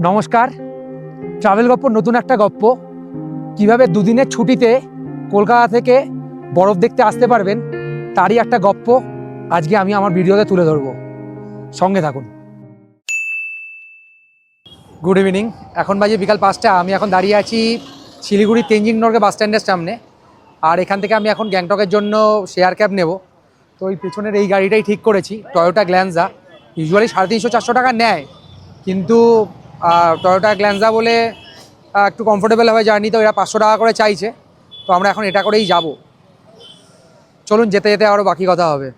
নমস্কার। ট্রাভেল গপ্প নতুন একটা গপ্প, কিভাবে দুদিনের ছুটিতে কলকাতা থেকে বরফ দেখতে আসতে পারবেন তারই একটা গপ্প আজকে আমি আমার ভিডিওতে তুলে ধরবো। সঙ্গে থাকুন। গুড ইভিনিং, এখন বাজে বিকাল 5টা। আমি এখন দাঁড়িয়ে আছি শিলিগুড়ি তেনজিং নরগে বাস স্ট্যান্ডের সামনে। আর এখান থেকে আমি এখন গ্যাংটকের জন্য শেয়ার ক্যাব নেব। তো ওই পেছনের এই গাড়িটাই ঠিক করেছি, টয়োটা গ্ল্যান্সা। ইউজুয়ালি 350-400 টাকা নেয়, কিন্তু টয়োটা গ্ল্যান্সা বলে একটু কমফোর্টেবল হবে জার্নি, তো এরা 500 টাকা করে চাইছে। তো আমরা এখন এটা করেই যাব। চলুন, যেতে যেতে আরও বাকি কথা হবে।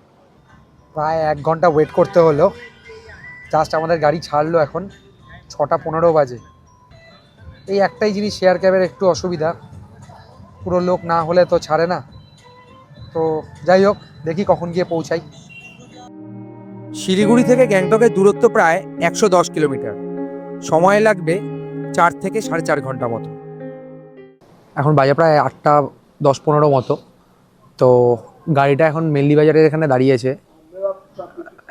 প্রায় 1 ঘন্টা ওয়েট করতে হলো। জাস্ট আমাদের গাড়ি ছাড়লো, এখন 6:15 বাজে। এই একটাই জিনিস শেয়ার ক্যাবের একটু অসুবিধা, পুরো লোক না হলে তো ছাড়ে না। তো যাই হোক, দেখি কখন গিয়ে পৌঁছাই। শিলিগুড়ি থেকে গ্যাংটকের দূরত্ব প্রায় 110 কিলোমিটার। সময় লাগবে 4 থেকে 4.5 ঘন্টা মতো। এখন বাজে প্রায় 8:10-15 মতো। তো গাড়িটা এখন মেল্লি বাজারের এখানে দাঁড়িয়েছে।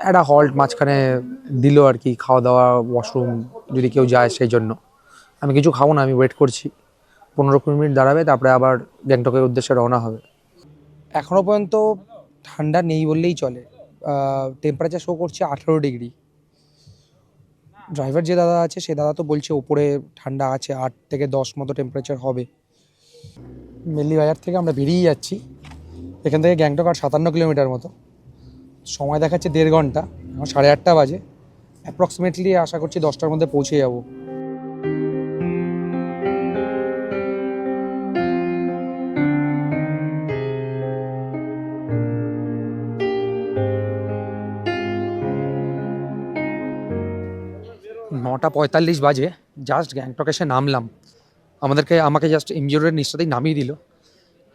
একটা হল্ট মাঝখানে দিল আর কি, খাওয়া দাওয়া, ওয়াশরুম যদি কেউ যায় সেই জন্য। আমি কিছু খাবো না, আমি ওয়েট করছি। 15-20 মিনিট দাঁড়াবে, তারপরে আবার গ্যাংটকের উদ্দেশ্যে রওনা হবে। এখনও পর্যন্ত ঠান্ডা নেই বললেই চলে। টেম্পারেচার শো করছে 18 ডিগ্রি। ড্রাইভার যে দাদা আছে সে দাদা তো বলছে ওপরে ঠান্ডা আছে, 8 থেকে 10 মতো টেম্পারেচার হবে। মেল্লি বাজার থেকে আমরা বেরিয়ে যাচ্ছি। এখান থেকে গ্যাংটক আর 57 কিলোমিটার মতো। সময় দেখাচ্ছে 1.5 ঘন্টা। এখন 8:30 বাজে। অ্যাপ্রক্সিমেটলি আশা করছি 10টার মধ্যে পৌঁছে যাব। নটা 45 বাজে। জাস্ট গ্যাংটক এসে নামলাম। আমাকে জাস্ট এমজি রোডের নিচটাতেই নামিয়ে দিল।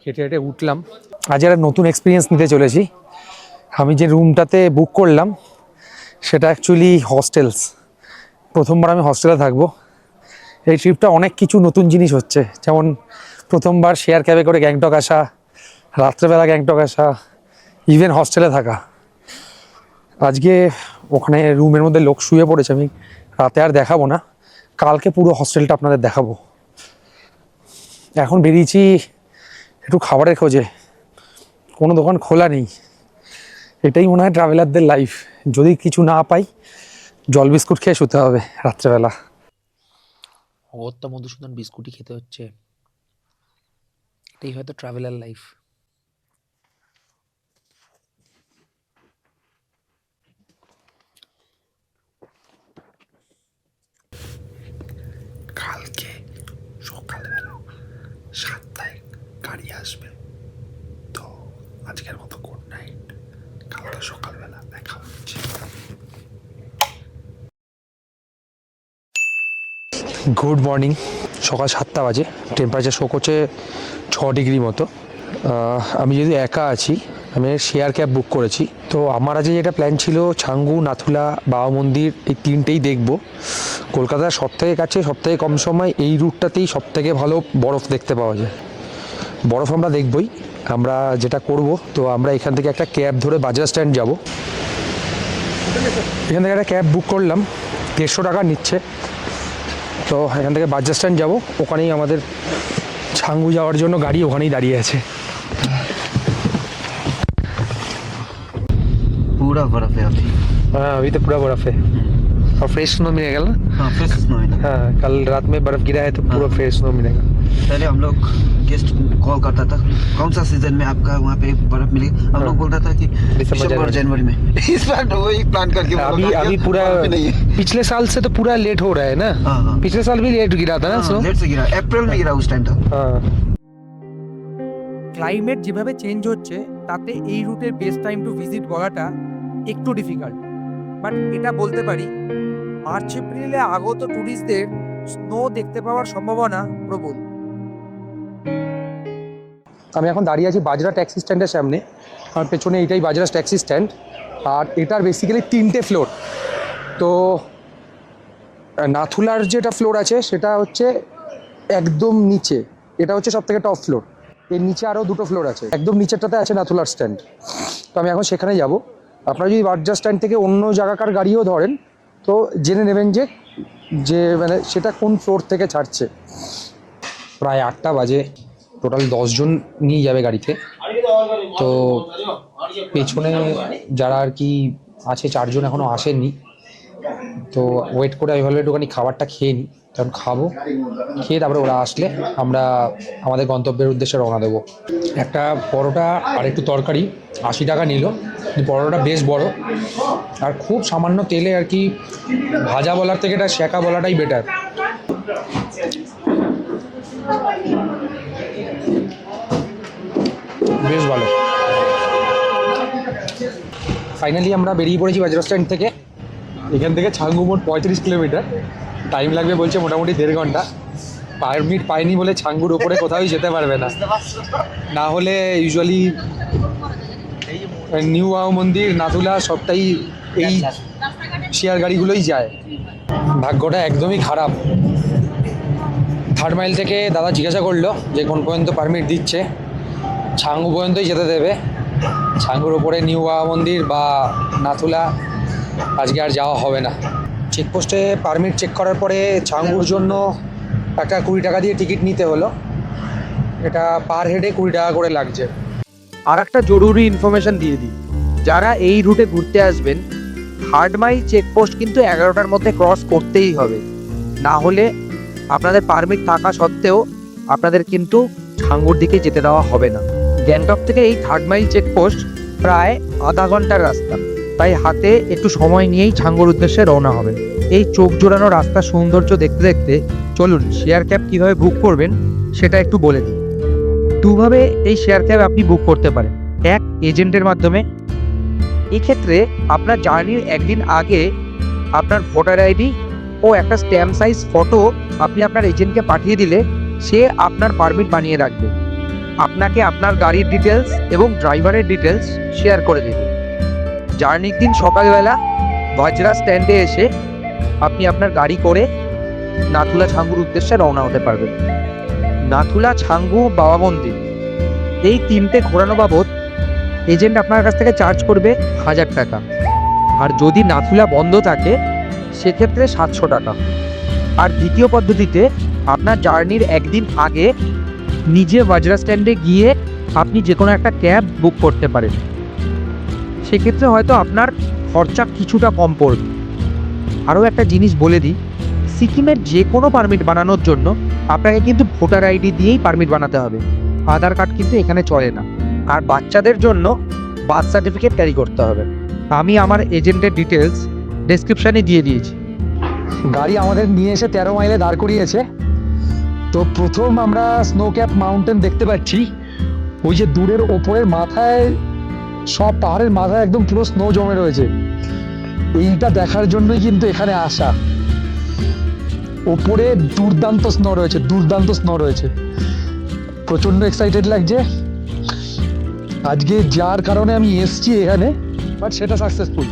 হেঁটে হেঁটে উঠলাম। আজ একটা নতুন এক্সপিরিয়েন্স নিতে চলেছি। আমি যে রুমটাতে বুক করলাম সেটা অ্যাকচুয়ালি হস্টেলস। প্রথমবার আমি হস্টেলে থাকবো। এই ট্রিপটা অনেক কিছু নতুন জিনিস হচ্ছে, যেমন প্রথমবার শেয়ার ক্যাবে করে গ্যাংটক আসা, রাত্রেবেলা গ্যাংটক আসা, ইভেন হস্টেলে থাকা। আজকে ওখানে রুমের মধ্যে লোক শুয়ে পড়েছে, আমি রাতে আর দেখাবো না, কালকে পুরো হস্টেলটা আপনাদের দেখাবো। এখন বেরিয়েছি একটু খাবারের খোঁজে, কোনো দোকান খোলা নেই। এটাই মনে হয় ট্রাভেলারদের লাইফ। যদি কিছু না পাই, জল বিস্কুট খেয়ে শুতে হবে রাত্রেবেলা। অগত্যা মধুসূদন বিস্কুটই খেতে হচ্ছে। এটাই হয়তো ট্রাভেলার লাইফ। কালকে সকালবেলা 7টায় গাড়ি আসবে, তো আজকের মতো গুড নাইট। কালকে সকালবেলা দেখা হচ্ছে। Good morning. সকাল 7টা বাজে। টেম্পারেচার শো করছে 6 ডিগ্রি মতো। আমি যদি একা আছি, আমি শেয়ার ক্যাব বুক করেছি। তো আমার আজকে যেটা প্ল্যান ছিল, ছাঙ্গু, নাথুলা, বাবা মন্দির, এই 3টেই দেখব। কলকাতার সবথেকে কাছে, সবথেকে কম সময় এই রুটটাতেই সবথেকে ভালো বরফ দেখতে পাওয়া যায়। বরফ আমরা দেখবই। আমরা যেটা করব, তো আমরা এখান থেকে একটা ক্যাব ধরে বাজার স্ট্যান্ড যাব। এখান থেকে একটা ক্যাব বুক করলাম, 150 টাকা নিচ্ছে। তো এখান থেকে বাজার স্ট্যান্ড যাব, ওখানেই আমাদের ছাঙ্গু যাওয়ার জন্য গাড়ি ওখানেই দাঁড়িয়ে আছে। पूरा बर्फ है अभी। हाँ, अभी तो पूरा बर्फ है और फ्रेश स्नो मिलेगा ना। हाँ, फ्रेश स्नो है। हाँ, कल रात में बर्फ गिरा है तो पूरा फ्रेश स्नो मिलेगा। पहले हम लोग गेस्ट कॉल करता था कौन सा सीजन में आपका वहाँ पे बर्फ मिलेगा, हम लोग बोलता था कि दिसंबर जनवरी में। इस बार वही प्लान करके अभी पूरा पिछले साल से तो पूरा लेट हो रहा है ना। पिछले साल भी लेट गिरा था ना स्नो। लेट से गिरा, अप्रैल में गिरा उस टाइम था। ক্লাইমেট যেভাবে চেঞ্জ হচ্ছে, তাতে এই রুটের বেস্ট টাইম টু ভিজিট বলাটা একটু ডিফিকাল্ট। বাট এটা বলতে পারি, মার্চ এপ্রিলে আগত ট্যুরিস্টদের স্নো দেখতে পাওয়ার সম্ভাবনা প্রবল। আমি এখন দাঁড়িয়ে আছি বাজরা ট্যাক্সি স্ট্যান্ডের সামনে। আমার পেছনে এইটাই বাজরা ট্যাক্সি স্ট্যান্ড। আর এটার বেসিক্যালি 3টে ফ্লোর। তো নাথুলার যেটা ফ্লোর আছে সেটা হচ্ছে একদম নিচে, এটা হচ্ছে সবথেকে টপ ফ্লোর। এর নিচে আরও 2টো ফ্লোর আছে, একদম নিচেরটাতে আছে নাথুলার স্ট্যান্ড। তো আমি এখন সেখানে যাব। আপনারা যদি বাজার স্ট্যান্ড থেকে অন্য জায়গাকার গাড়িও ধরেন, তো জেনে নেবেন যে যে মানে সেটা কোন ফ্লোর থেকে ছাড়ছে। প্রায় 8টা বাজে, টোটাল 10জন নিয়ে যাবে গাড়িতে। তো পেছনে যারা আর কি আছে 4জন এখনও আসেননি, তো ওয়েট করে আমি ভাবলাম একটুখানি খাবারটা খেয়ে নিই, কারণ খাবো, খেয়ে তারপরে ওরা আসলে আমরা আমাদের গন্তব্যের উদ্দেশ্যে রওনা দেবো। একটা পরোটা আর একটু তরকারি 80 টাকা নিল, পরোটাটা বেশ বড় আর খুব সামান্য তেলে আর কি ভাজা বলার থেকে এটা সেঁকা বলাটাই বেটার। বেশ ভালো। ফাইনালি আমরা বেরিয়ে পড়েছি বাজার স্ট্যান্ড থেকে। এখান থেকে ছাঙ্গু মোট 35 কিলোমিটার, টাইম লাগবে বলছে মোটামুটি 1.5 ঘন্টা। পারমিট পাইনি বলে ছাঙ্গুর ওপরে কোথাও যেতে পারবে না, না হলে ইউজুয়ালি নিউ আও মন্দির, নাথুলা সবটাই এই শেয়ার গাড়িগুলোই যায়। ভাগ্যটা একদমই খারাপ। 3rd মাইল থেকে দাদা জিজ্ঞাসা করলো যে কোন পর্যন্ত পারমিট দিচ্ছে, ছাঙ্গু পর্যন্তই যেতে দেবে। ছাঙ্গুর ওপরে নিউ আও মন্দির বা নাথুলা আজকে আর যাওয়া হবে না। চেকপোস্টে পারমিট চেক করার পরে ছাঙ্গুর জন্য একটা 20 টাকা দিয়ে টিকিট নিতে হলো। এটা পার হেডে 20 টাকা করে লাগছে। আর একটা জরুরি ইনফরমেশন দিয়ে দিই, যারা এই রুটে ঘুরতে আসবেন 3rd মাইল চেকপোস্ট কিন্তু 11টার মধ্যে ক্রস করতেই হবে, না হলে আপনাদের পারমিট থাকা সত্ত্বেও আপনাদের কিন্তু ছাঙ্গুর দিকে যেতে দেওয়া হবে না। গ্যাংটক থেকে এই 3rd মাইল চেকপোস্ট প্রায় আধা ঘন্টার রাস্তা, তাই হাতে একটু সময় নিয়েই ছাঙ্গুর উদ্দেশ্যে রওনা হবেন। এই চোখ জোড়ানো রাস্তার সৌন্দর্য দেখতে দেখতে চলুন শেয়ার ক্যাব কীভাবে বুক করবেন সেটা একটু বলে দিই। দুভাবে এই শেয়ার ক্যাব আপনি বুক করতে পারেন। এক, এজেন্টের মাধ্যমে। এক্ষেত্রে আপনার জার্নির একদিন আগে আপনার ভোটার আইডি ও একটা স্ট্যাম্প সাইজ ফটো আপনি আপনার এজেন্টকে পাঠিয়ে দিলে সে আপনার পারমিট বানিয়ে রাখবে। আপনাকে আপনার গাড়ির ডিটেলস এবং ড্রাইভারের ডিটেলস শেয়ার করে দেবে। জার্নির দিন সকালবেলা বাজরা স্ট্যান্ডে এসে আপনি আপনার গাড়ি করে নাথুলা ছাঙ্গুর উদ্দেশ্যে রওনা হতে পারবেন। নাথুলা, ছাঙ্গু, বাবা মন্দির এই 3টে ঘোরানো বাবদ এজেন্ট আপনার কাছ থেকে চার্জ করবে 1000 টাকা। আর যদি নাথুলা বন্ধ থাকে সেক্ষেত্রে 700 টাকা। আর দ্বিতীয় পদ্ধতিতে আপনার জার্নির একদিন আগে নিজে বাজরা স্ট্যান্ডে গিয়ে আপনি যে কোনো একটা ক্যাব বুক করতে পারেন। সেক্ষেত্রে হয়তো আপনার খরচা কিছুটা কম পড়বে। আরও একটা জিনিস বলে দিই, সিকিমের যে কোনো পারমিট বানানোর জন্য আপনাকে কিন্তু ভোটার আইডি দিয়েই পারমিট বানাতে হবে, আধার কার্ড কিন্তু এখানে চলে না। আর বাচ্চাদের জন্য বার্থ সার্টিফিকেট ক্যারি করতে হবে। আমি আমার এজেন্টের ডিটেলস ডেসক্রিপশানে দিয়ে দিয়েছি। গাড়ি আমাদের নিয়ে এসে 13 মাইলে দাঁড় করিয়েছে। তো প্রথম আমরা স্নো ক্যাপ মাউন্টেন দেখতে পাচ্ছি। ওই যে দূরের ওপরের মাথায়, সব পাহাড়ের মাথায় একদম পুরো স্নো জমে রয়েছে। এইটা দেখার জন্যই কিন্তু এখানে আসা। ওপরে দুর্দান্ত স্নো রয়েছে, দুর্দান্ত স্নো রয়েছে। প্রচণ্ড এক্সাইটেড লাগছে আজকে, যার কারণে আমি এসছি এখানে, বাট সেটা সাকসেসফুল।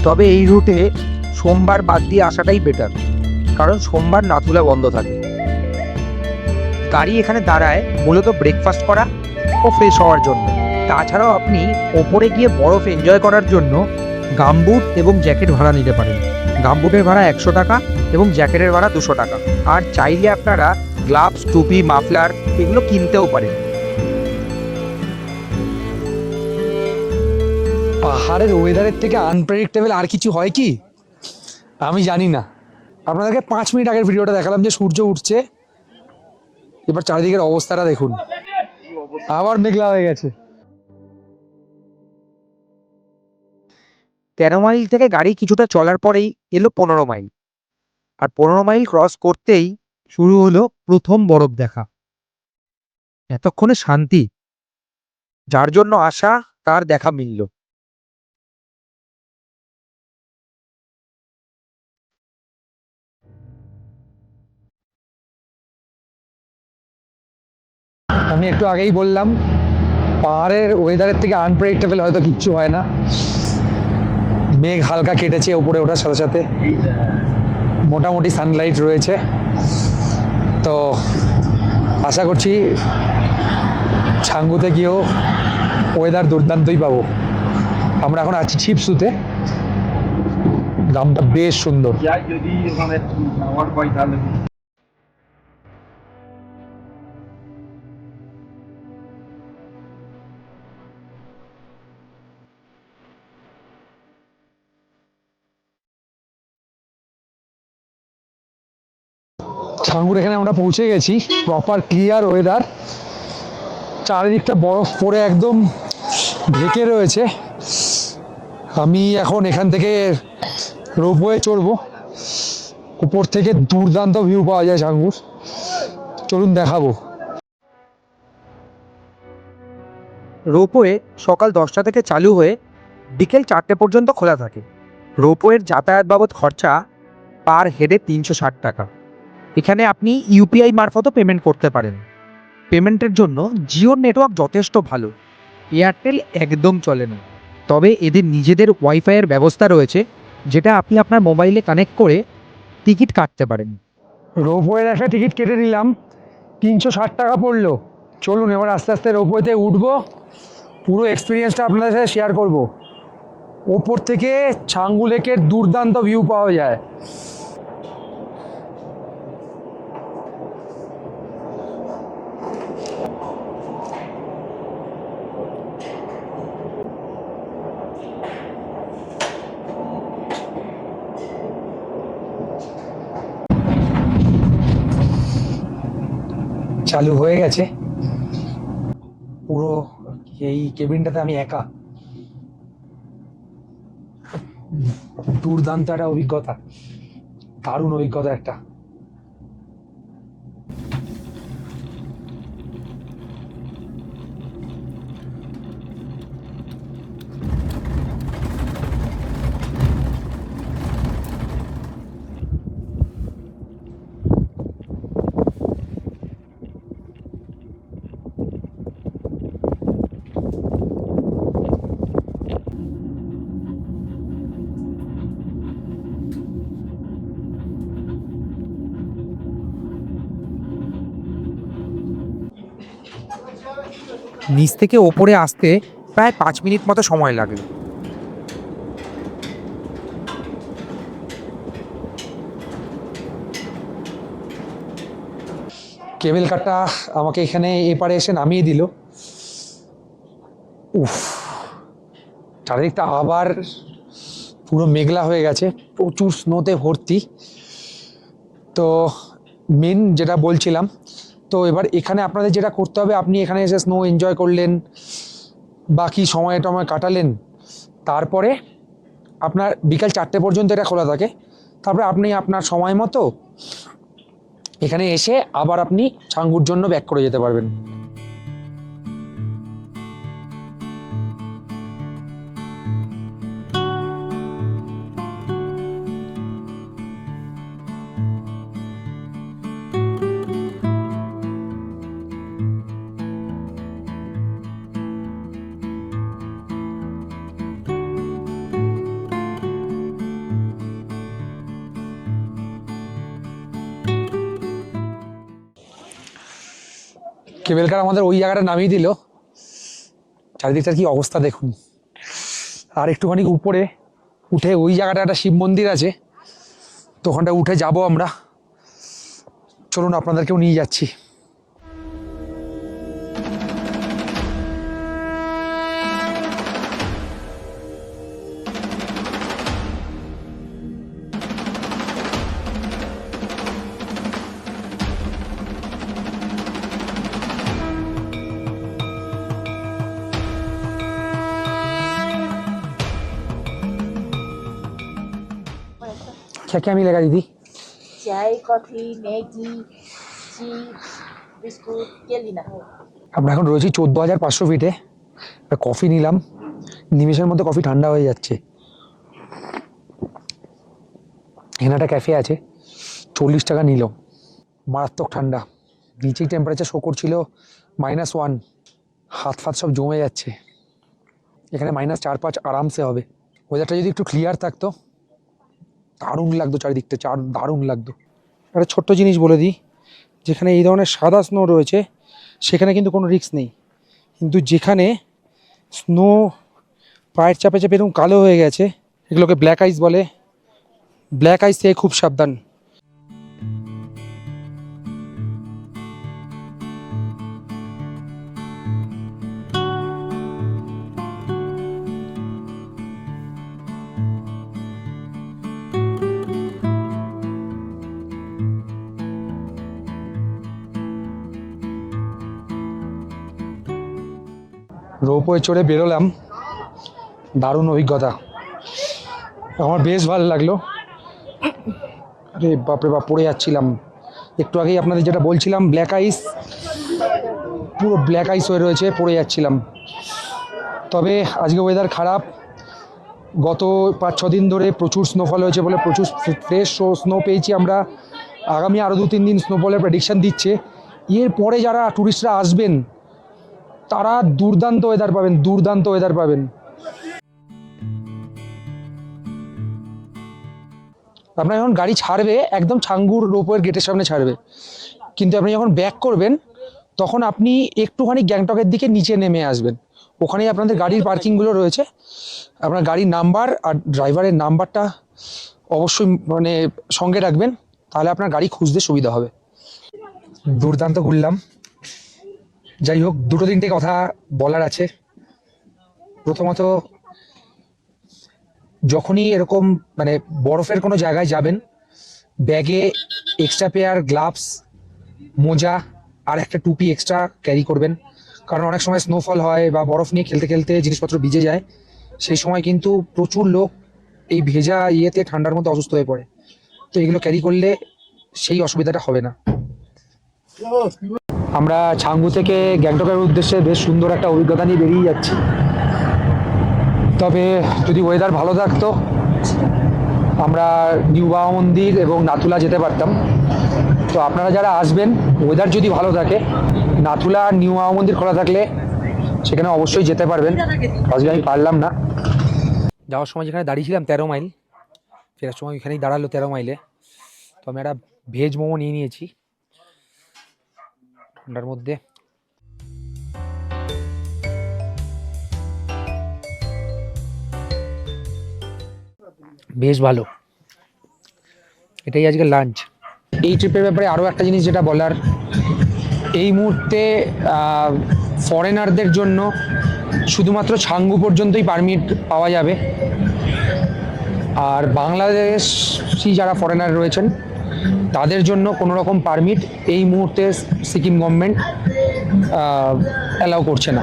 তবে এই রুটে সোমবার বাদ দিয়ে আসাটাই বেটার, কারণ সোমবার নাথুলা বন্ধ থাকে। গাড়ি এখানে দাঁড়ায় মূলত ব্রেকফাস্ট করা ও ফ্রেশ হওয়ার জন্য। তাছাড়াও আপনি ওপরে গিয়ে বরফ এনজয় করার জন্য গামবুট এবং জ্যাকেট ভাড়া নিতে পারেন। গামবুটের ভাড়া 100 টাকা এবং জ্যাকেটের ভাড়া 200 টাকা। আর চাইলে আপনারা গ্লাভস, টুপি, মাফলার এগুলো কিনতেও পারেন। পাহাড়ের ওয়েদারের থেকে আনপ্রেডিক্টেবল আর কিছু হয় কি আমি জানি না। আপনাদেরকে 5 মিনিট আগের ভিডিওটা দেখালাম যে সূর্য উঠছে, এবার চারিদিকের অবস্থাটা দেখুন, আবার মেঘলা হয়ে গেছে। 13 মাইল থেকে গাড়ি কিছুটা চলার পরেই এলো 15 মাইল। আর 15 মাইল ক্রস করতেই শুরু হলো প্রথম বরফ দেখা। এতক্ষণে শান্তি, যার জন্য আশা তার দেখা মিলল। আমি একটু আগেই বললাম পাহাড়ের ওয়েদারের থেকে আনপ্রেডিক্টেবল হয়তো কিচ্ছু হয় না। মেঘ হালকা কেটেছে ওপরে ওঠার সাথে সাথে, মোটামুটি সানলাইট রয়েছে। তো আশা করছি ছাঙ্গুতে গিয়েও ওয়েদার দুর্দান্তই পাবো। আমরা এখন আছি ছিপসুতে, দামটা বেশ সুন্দর। ছাঙ্গুর এখানে আমরা পৌঁছে গেছি, প্রপার ক্লিয়ার ওয়েদার, চারিদিকটা বরফ পড়ে একদম ঢেকে রয়েছে। আমি এখন এখান থেকে রোপওয়ে চড়বো, উপর থেকে দুর্দান্ত ভিউ পাওয়া যায় ছাঙ্গুর, চলুন দেখাবো। রোপওয়ে সকাল 10টা থেকে চালু হয়ে বিকেল 4টে পর্যন্ত খোলা থাকে। রোপওয়ের যাতায়াত বাবদ খরচা পার হেডে 360 টাকা। এখানে আপনি ইউপিআই মারফতও পেমেন্ট করতে পারেন। পেমেন্টের জন্য জিওর নেটওয়ার্ক যথেষ্ট ভালো, এয়ারটেল একদম চলে না। তবে এদের নিজেদের ওয়াইফাইয়ের ব্যবস্থা রয়েছে, যেটা আপনি আপনার মোবাইলে কানেক্ট করে টিকিট কাটতে পারেন। রোপওয়ের একটা টিকিট কেটে নিলাম, 360 টাকা পড়লো। চলুন এবার আস্তে আস্তে রোপওয়েতে উঠবো, পুরো এক্সপিরিয়েন্সটা আপনাদের সাথে শেয়ার করব। ওপর থেকে ছাঙ্গু লেকের দুর্দান্ত ভিউ পাওয়া যায়। চালু হয়ে গেছে, পুরো এই কেবিনটাতে আমি একা। দুর্দান্ত একটা অভিজ্ঞতা, দারুণ অভিজ্ঞতা একটা। নিচ থেকে ওপরে আসতে প্রায় 5 মিনিট মতো সময় লাগে। কেবল কারটা আমাকে এখানে এপারে এসে নামিয়ে দিল। উফ, চারিদিকটা আবার পুরো মেঘলা হয়ে গেছে, প্রচুর স্নোতে ভর্তি। তো মেন যেটা বলছিলাম, তো এবার এখানে আপনাদের যেটা করতে হবে, আপনি এখানে এসে স্নো এনজয় করলেন, বাকি সময় টময় কাটালেন, তারপরে আপনার বিকাল 4টে পর্যন্ত এটা খোলা থাকে। তারপরে আপনি আপনার সময় মতো এখানে এসে আবার আপনি ছাঙ্গুর জন্য ব্যাক করে যেতে পারবেন। কেবল কার আমাদের ওই জায়গাটা নামিয়ে দিল। চারিদিকটার কি অবস্থা দেখুন। আর একটুখানি উপরে উঠে ওই জায়গাটা একটা শিব মন্দির আছে, তো ওখানটা উঠে যাব আমরা। চলুন আপনাদেরকেও নিয়ে যাচ্ছি। क्या क्या मिलेगा दीदी? चाय, कॉफी, मैगी, चिप्स, बिस्कुट क्या लेना है? আমরা এখন রয়েছি 14,500 ফিটে। কফি নিলাম, নিমেষের মধ্যে কফি ঠান্ডা হয়ে যাচ্ছে। এখানে একটা ক্যাফে আছে, 40 টাকা নিল। মারাত্মক ঠান্ডা, নিচেই টেম্পারেচার শো করছিল -1। হাত ফাত সব জমে যাচ্ছে। এখানে -4-5 আরামসে হবে। ওয়েদারটা যদি একটু ক্লিয়ার থাকতো দারুণ লাগতো, চারিদিকটা দারুণ লাগতো। একটা ছোট্ট জিনিস বলে দিই, যেখানে এই ধরনের সাদা স্নো রয়েছে সেখানে কিন্তু কোনো রিস্ক নেই, কিন্তু যেখানে স্নো পায়ের চাপে চাপে এরকম কালো হয়ে গেছে, এগুলোকে ব্ল্যাক আইস বলে, ব্ল্যাক আইস থেকে খুব সাবধান। রোপওয়ে চড়ে বেরোলাম, দারুণ অভিজ্ঞতা, আমার বেশ ভালো লাগলো। আরে বাপরে বাপ, পড়ে যাচ্ছিলাম একটু আগেই, আপনাদের যেটা বলছিলাম ব্ল্যাক আইস, পুরো ব্ল্যাক আইস হয়ে রয়েছে, পড়ে যাচ্ছিলাম। তবে আজকে ওয়েদার খারাপ, গত 5-6 দিন ধরে প্রচুর স্নোফল হয়েছে বলে প্রচুর ফ্রেশ স্নো পেয়েছি আমরা। আগামী আরও 2-3 দিন স্নোফলের প্রেডিকশান দিচ্ছে। এর পরে যারা ট্যুরিস্টরা আসবেন তারা দুর্দান্ত ওয়েদার পাবেন, দুর্দান্ত ওয়েদার পাবেন। আপনার যখন গাড়ি ছাড়বে একদম ছাঙ্গুর রোপওয়ের গেটের সামনে ছাড়বে, কিন্তু আপনি যখন ব্যাক করবেন তখন আপনি একটুখানি গ্যাংটকের দিকে নিচে নেমে আসবেন। ওখানেই আপনাদের গাড়ির পার্কিংগুলো রয়েছে। আপনার গাড়ির নাম্বার আর ড্রাইভারের নাম্বারটা অবশ্যই মানে সঙ্গে রাখবেন, তাহলে আপনার গাড়ি খুঁজতে সুবিধা হবে। দুর্দান্ত ঘুরলাম। যাই হোক, 2-3টে কথা বলার আছে। প্রথমত, যখনই এরকম মানে বরফের কোনো জায়গায় যাবেন, ব্যাগে এক্সট্রা পেয়ার গ্লাভস, মোজা আর একটা টুপি এক্সট্রা ক্যারি করবেন। কারণ অনেক সময় স্নোফল হয় বা বরফ নিয়ে খেলতে খেলতে জিনিসপত্র ভিজে যায়, সেই সময় কিন্তু প্রচুর লোক এই ভেজা ইয়েতে ঠান্ডার মধ্যে অসুস্থ হয়ে পড়ে। তো এগুলো ক্যারি করলে সেই অসুবিধাটা হবে না। আমরা ছাঙ্গু থেকে গ্যাংটকের উদ্দেশ্যে বেশ সুন্দর একটা অভিজ্ঞতা নিয়ে বেরিয়ে যাচ্ছি। তবে যদি ওয়েদার ভালো থাকতো আমরা নিউ বাবা মন্দির এবং নাথুলা যেতে পারতাম। তো আপনারা যারা আসবেন, ওয়েদার যদি ভালো থাকে, নাথুলা আর নিউ বাবা মন্দির খোলা থাকলে সেখানে অবশ্যই যেতে পারবেন। আজকে আমি পারলাম না। যাওয়ার সময় যেখানে দাঁড়িয়েছিলাম 13 মাইল, ফেরার সময় ওইখানেই দাঁড়ালো 13 মাইলে। তো আমি একটা ভেজ মোমো নিয়ে নিয়েছি ঠান্ডার মধ্যে। বেশ ভালো। এটাই আজকে লাঞ্চ। এই ট্রিপের ব্যাপারে আরও একটা জিনিস যেটা বলার, এই মুহূর্তে ফরেনারদের জন্য শুধুমাত্র ছাঙ্গু পর্যন্তই পারমিট পাওয়া যাবে। আর বাংলাদেশি যারা ফরেনার রয়েছেন তাদের জন্য কোনো রকম পারমিট এই মুহূর্তে সিকিম গভর্নমেন্ট অ্যালাউ করছে না।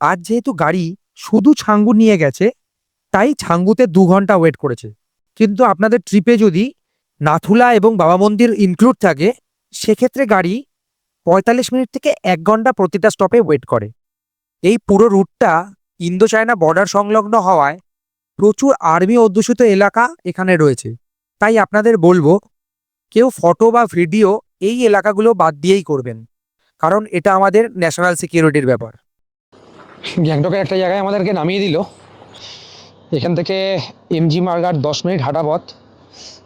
আজ যেহেতু গাড়ি শুধু ছাঙ্গু নিয়ে গেছে, তাই ছাঙ্গুতে 2 ঘন্টা ওয়েট করেছে। কিন্তু আপনাদের ট্রিপে যদি নাথুলা এবং বাবা মন্দির ইনক্লুড থাকে, সেক্ষেত্রে গাড়ি 45 মিনিট থেকে 1 ঘন্টা প্রতিটা স্টপে ওয়েট করে। এই পুরো রুটটা ইন্দো চায়না বর্ডার সংলগ্ন হওয়ায় প্রচুর আর্মি অধ্যুষিত এলাকা এখানে রয়েছে। তাই আপনাদের বলবো, কেউ ফটো বা ভিডিও এই এলাকাগুলো বাদ দিয়েই করবেন, কারণ এটা আমাদের ন্যাশনাল সিকিউরিটির ব্যাপার। গ্যাংটকের একটা জায়গায় আমাদেরকে নামিয়ে দিল। এখান থেকে এমজি মার্গ আর 10 মিনিট হাঁটা পথ।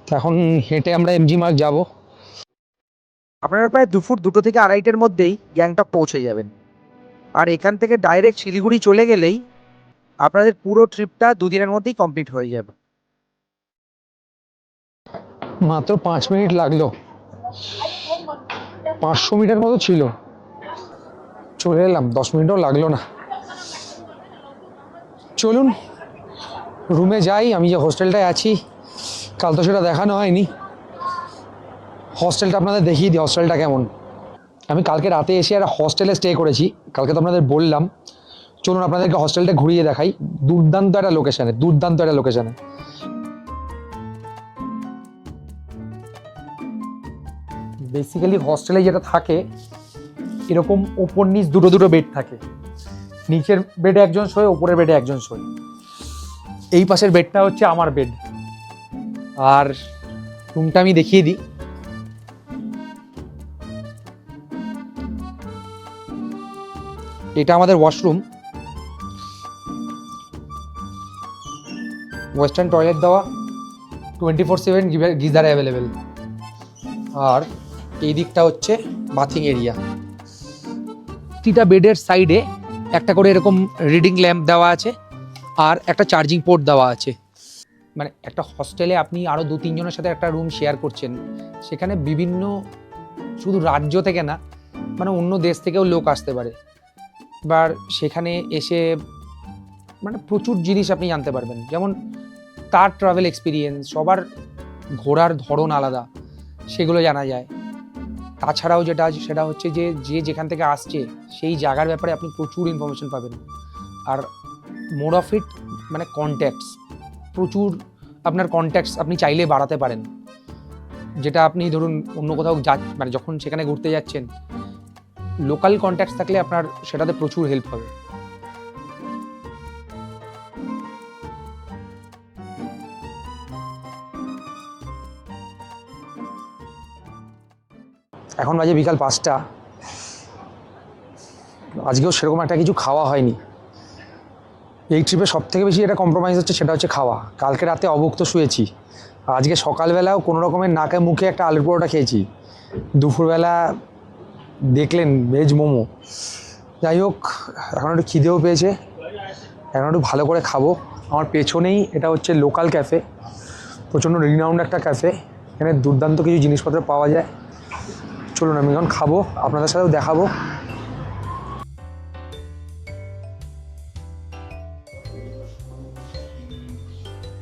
তো এখন হেঁটে আমরা এমজি মার্গ যাব। আপনারা প্রায় দুপুর 2টো থেকে 2:30-এর মধ্যেই গ্যাংটক পৌঁছে যাবেন। আর এখান থেকে ডাইরেক্ট শিলিগুড়ি চলে গেলেই আপনাদের পুরো ট্রিপটা 2 দিনের মধ্যেই কমপ্লিট হয়ে যাবে। মাত্র 5 মিনিট লাগলো, 500 মিটার মতো ছিল, চলে এলাম। 10 মিনিটও লাগলো না। চলুন রুমে যাই। আমি যে হোস্টেলটায় আছি, কাল তো সেটা দেখানো হয়নি, হোস্টেলটা আপনাদের দেখিয়ে দিই হোস্টেলটা কেমন। আমি কালকে রাতে এসে একটা হস্টেলে স্টে করেছি, কালকে তো আপনাদের বললাম। চলুন আপনাদেরকে হস্টেলটা ঘুরিয়ে দেখাই। দুর্দান্ত একটা লোকেশানে, দুর্দান্ত একটা লোকেশানে। বেসিক্যালি হস্টেলে যেটা থাকে, এরকম ওপর নিচ দুটো বেড থাকে। নিচের বেডে একজন শোয়, ওপরের বেডে একজন শোয়। এই পাশের বেডটা হচ্ছে আমার বেড। আর রুমটা আমি দেখিয়ে দিই। এটা আমাদের ওয়াশরুম, ওয়েস্টার্ন টয়লেট দেওয়া, 24/7 গিজার অ্যাভেলেবেল। আর এই দিকটা হচ্ছে বাথিং এরিয়া। প্রতিটা বেডের সাইডে একটা করে এরকম রিডিং ল্যাম্প দেওয়া আছে। আর একটা চার্জিং পোর্ট দেওয়া আছে। মানে একটা হস্টেলে আপনি আরও 2-3 জনের সাথে একটা রুম শেয়ার করছেন, সেখানে বিভিন্ন শুধু রাজ্য থেকে না, মানে অন্য দেশ থেকেও লোক আসতে পারে। এবার সেখানে এসে মানে প্রচুর জিনিস আপনি জানতে পারবেন, যেমন তার ট্রাভেল এক্সপিরিয়েন্স, সবার ঘোরার ধরন আলাদা, সেগুলো জানা যায়। তাছাড়াও যেটা আছে সেটা হচ্ছে যে যে যেখান থেকে আসছে সেই জায়গার ব্যাপারে আপনি প্রচুর ইনফরমেশন পাবেন। আর মোর অফ ইট মানে কন্ট্যাক্টস, প্রচুর আপনার কন্ট্যাক্টস আপনি চাইলে বাড়াতে পারেন, যেটা আপনি ধরুন অন্য কোথাও মানে যখন সেখানে ঘুরতে যাচ্ছেন, লোকাল কন্ট্যাক্টস থাকলে আপনার সেটাতে প্রচুর হেল্প হবে। এখন বাজে বিকাল 5টা। আজকেও সেরকম একটা কিছু খাওয়া হয়নি। এই ট্রিপে সবথেকে বেশি যেটা কম্প্রোমাইজ হচ্ছে সেটা হচ্ছে খাওয়া। কালকে রাতে অভুক্ত শুয়েছি, আজকে সকালবেলাও কোনো রকমের নাকে মুখে একটা আলুর পরোটা খেয়েছি, দুপুরবেলা দেখলেন ভেজ মোমো। যাই হোক, এখন একটু খিদেও পেয়েছে, এখন একটু ভালো করে খাবো। আমার পেছনেই এটা হচ্ছে লোকাল ক্যাফে, প্রচণ্ড রিনাউন্ড একটা ক্যাফে, এখানে দুর্দান্ত কিছু জিনিসপত্র পাওয়া যায়। চলুন আমি এখন খাবো, আপনাদের সাথেও দেখাবো।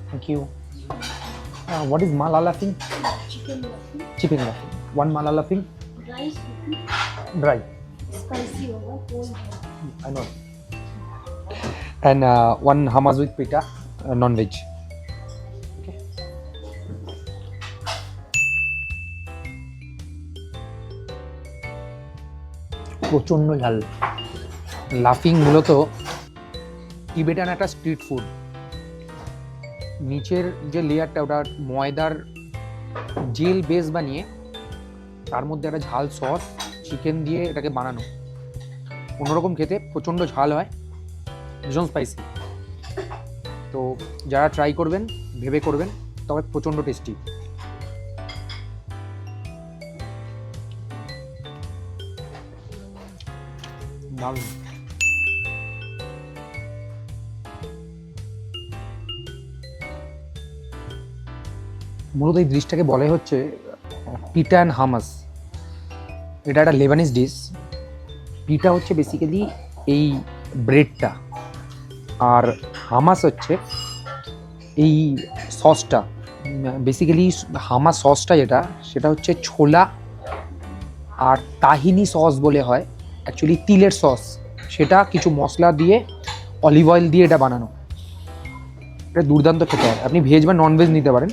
Thank you. What is Malala thing? Chicken লাফিং। 1 Malala thing. Rice Dry. spicy hoga cold I know. And 1 hummus with pita, non-veg. Okay. প্রচণ্ড ঝাল। লাফিং মূলত টিবেটান একটা স্ট্রিট ফুড। নিচের যে লেয়ারটা ওটা ময়দার জেল বেস বানিয়ে তার মধ্যে একটা ঝাল সস চিকেন দিয়ে এটাকে বানানো, অন্যরকম খেতে, প্রচণ্ড ঝাল হয়, ভীষণ স্পাইসি। তো যারা ট্রাই করবেন ভেবে করবেন, তবে প্রচণ্ড টেস্টি। দারুণ। মূলত এই ডিশটাকে বলাই হচ্ছে পিটা অ্যান্ড হামাস। এটা একটা লেবানিজ ডিশ। পিটা হচ্ছে বেসিক্যালি এই ব্রেডটা, আর হামাস হচ্ছে এই সসটা। বেসিক্যালি হামাস সসটা যেটা, সেটা হচ্ছে ছোলা আর তাহিনি সস বলে হয়, অ্যাকচুয়ালি তিলের সস, সেটা কিছু মশলা দিয়ে অলিভ অয়েল দিয়ে এটা বানানো। এটা দুর্দান্ত খেতে হয়। আপনি ভেজ বা ননভেজ নিতে পারেন।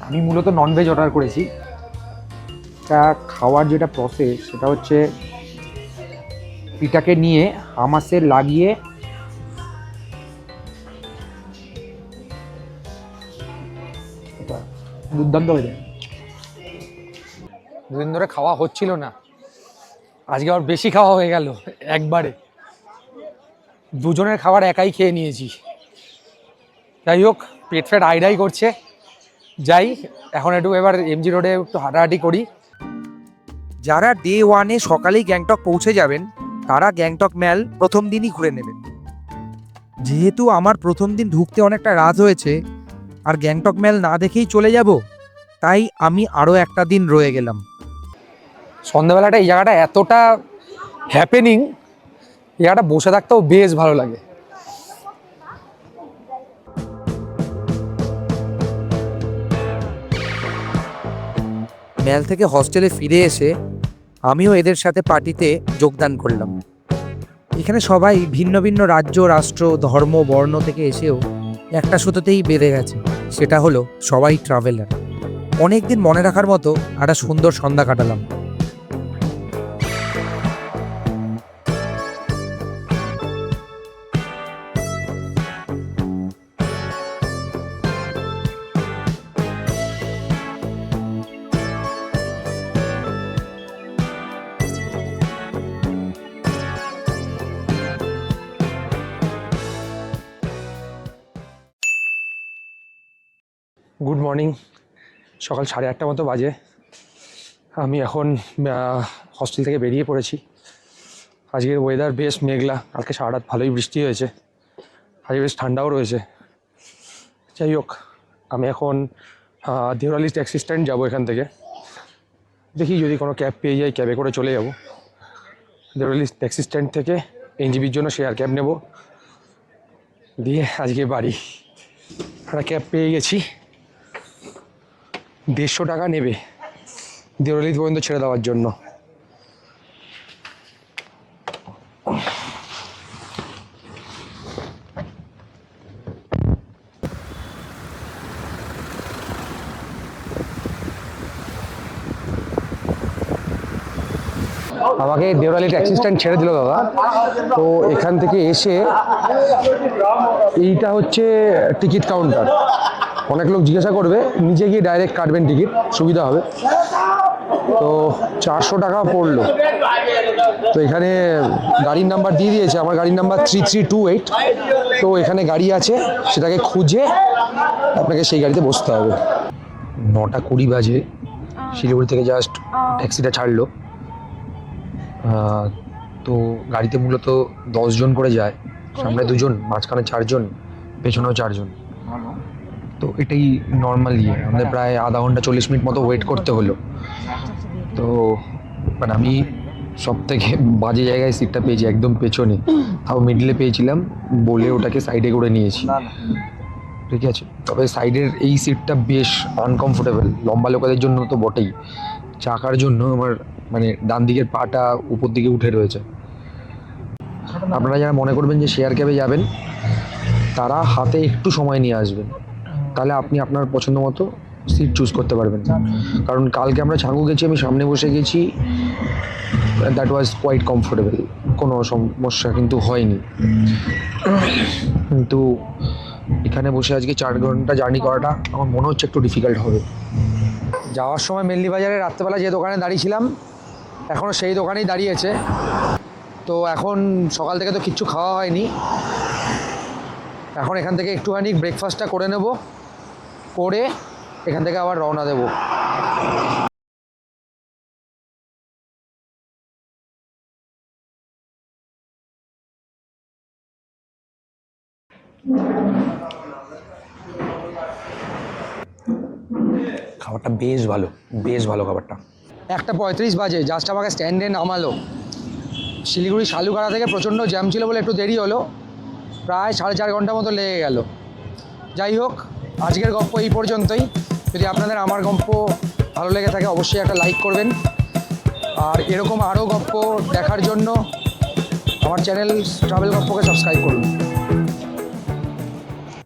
আমি মূলত ননভেজ অর্ডার করেছি। এটা খাওয়ার যেটা প্রসেস সেটা হচ্ছে পিঠাকে নিয়ে হামাসে লাগিয়ে দুর্দান্ত হয়ে যায়। দুদিন ধরে খাওয়া হচ্ছিল না, আজকে আবার বেশি খাওয়া হয়ে গেল একবারে। দুজনের খাবার একাই খেয়ে নিয়েছি। যাই হোক, পেট ফেট আইডাই করছে। যাই এখন একটু এবার এমজি রোডে একটু হাঁটাহাঁটি করি। যারা ডে 1-এ সকালেই গ্যাংটক পৌঁছে যাবেন, তারা গ্যাংটক ম্যাল প্রথম দিনই ঘুরে নেবেন। যেহেতু আমার প্রথম দিন ঢুকতে অনেকটা রাত হয়েছে আর গ্যাংটক ম্যাল না দেখেই চলে যাব, তাই আমি আরও একটা দিন রয়ে গেলাম। সন্ধ্যাবেলাটা এই জায়গাটা এতটা হ্যাপেনিং, এই জায়গাটা বসে থাকতেও বেশ ভালো লাগে। ম্যাল থেকে হস্টেলে ফিরে এসে আমিও এদের সাথে পার্টিতে যোগদান করলাম। এখানে সবাই ভিন্ন ভিন্ন রাজ্য, রাষ্ট্র, ধর্ম, বর্ণ থেকে এসেও একটা সুতোতেই বেঁধে গেছে, সেটা হলো সবাই ট্রাভেলার। অনেক দিন মনে রাখার মতো একটা সুন্দর সন্ধ্যা কাটালাম। Good morning. সকাল 8:30 মতো বাজে। আমি এখন হস্টেল থেকে বেরিয়ে পড়েছি। আজকের ওয়েদার বেশ মেঘলা, কালকে সারা রাত ভালোই বৃষ্টি হয়েছে। আজকে বেশ ঠান্ডাও রয়েছে। যাই হোক, আমি এখন দেওরালি ট্যাক্সি স্ট্যান্ড যাবো এখান থেকে। দেখি যদি কোনো ক্যাব পেয়ে যাই, ক্যাবে করে চলে যাব। দেওরালি ট্যাক্সি স্ট্যান্ড থেকে এনজিবির জন্য শেয়ার ক্যাব নেব, দিয়ে আজকে বাড়ি। একটা ক্যাব পেয়ে গেছি, 150 টাকা নেবে দেওরালি পর্যন্ত ছেড়ে দেওয়ার জন্য। আমাকে দেওরালি ট্যাক্সি স্ট্যান্ড ছেড়ে দিল দাদা। তো এখান থেকে এসে এইটা হচ্ছে টিকিট কাউন্টার। অনেক লোক জিজ্ঞাসা করবে, নিজে গিয়ে ডাইরেক্ট কাটবেন টিকিট, সুবিধা হবে। তো 400 টাকা পড়লো। তো এখানে গাড়ির নাম্বার দিয়ে দিয়েছে, আমার গাড়ির নাম্বার 3328। তো এখানে গাড়ি আছে, সেটাকে খুঁজে আপনাকে সেই গাড়িতে বসতে হবে। 9:20 বাজে, শিলিগুড়ি থেকে জাস্ট ট্যাক্সিটা ছাড়লো। তো গাড়িতে মূলত 10 জন করে যায়, সামনে 2 জন, মাঝখানে 4 জন, পেছনেও 4 জন। তো এটাই নর্মালি আমাদের প্রায় আধা ঘন্টা 40 মিনিট মতো ওয়েট করতে হলো। তো মানে আমি সব থেকে বাজে জায়গায় সিটটা পেয়েছি, একদম পেছনে, তাও মিডলে পেয়েছিলাম বলে ওটাকে সাইডে করে নিয়েছি। ঠিক আছে, তবে সাইডের এই সিটটা বেশ আনকমফোর্টেবল, লম্বা লোকেদের জন্য তো বটেই, চাকার জন্য আমার মানে ডান দিকের পাটা উপর দিকে উঠে রয়েছে। আপনারা যারা মনে করবেন যে শেয়ার ক্যাবে যাবেন, তারা হাতে একটু সময় নিয়ে আসবেন, তাহলে আপনি আপনার পছন্দ মতো সিট চুজ করতে পারবেন। কারণ কালকে আমরা ছাঙ্গু গেছি, আমি সামনে বসে গেছি, দ্যাট ওয়াজ কোয়াইট কমফোর্টেবল, কোনো সমস্যা কিন্তু হয়নি। কিন্তু এখানে বসে আজকে 4 ঘন্টা জার্নি করাটা আমার মনে হচ্ছে একটু ডিফিকাল্ট হবে। যাওয়ার সময় মেল্লি বাজারে রাত্রেবেলা যে দোকানে দাঁড়িয়েছিলাম, এখনও সেই দোকানেই দাঁড়িয়েছে। তো এখন সকাল থেকে তো কিচ্ছু খাওয়া হয়নি, এখন এখান থেকে একটুখানি ব্রেকফাস্টটা করে নেব, করে এখান থেকে আবার রওনা দেব। খাবারটা বেশ ভালো, বেশ ভালো খাবারটা। 1:35 বাজে, জাস্ট আমাকে স্ট্যান্ডে নামালো। শিলিগুড়ি শালুকাড়া থেকে প্রচণ্ড জ্যাম ছিল বলে একটু দেরি হলো, প্রায় 4.5 ঘন্টা মতো লেগে গেল। যাই হোক, আজকের গল্প এই পর্যন্তই। যদি আপনাদের আমার গল্প ভালো লেগে থাকে, অবশ্যই একটা লাইক করবেন। আর এরকম আরও গল্প দেখার জন্য আমার চ্যানেল ট্রাভেল গল্পকে সাবস্ক্রাইব করুন।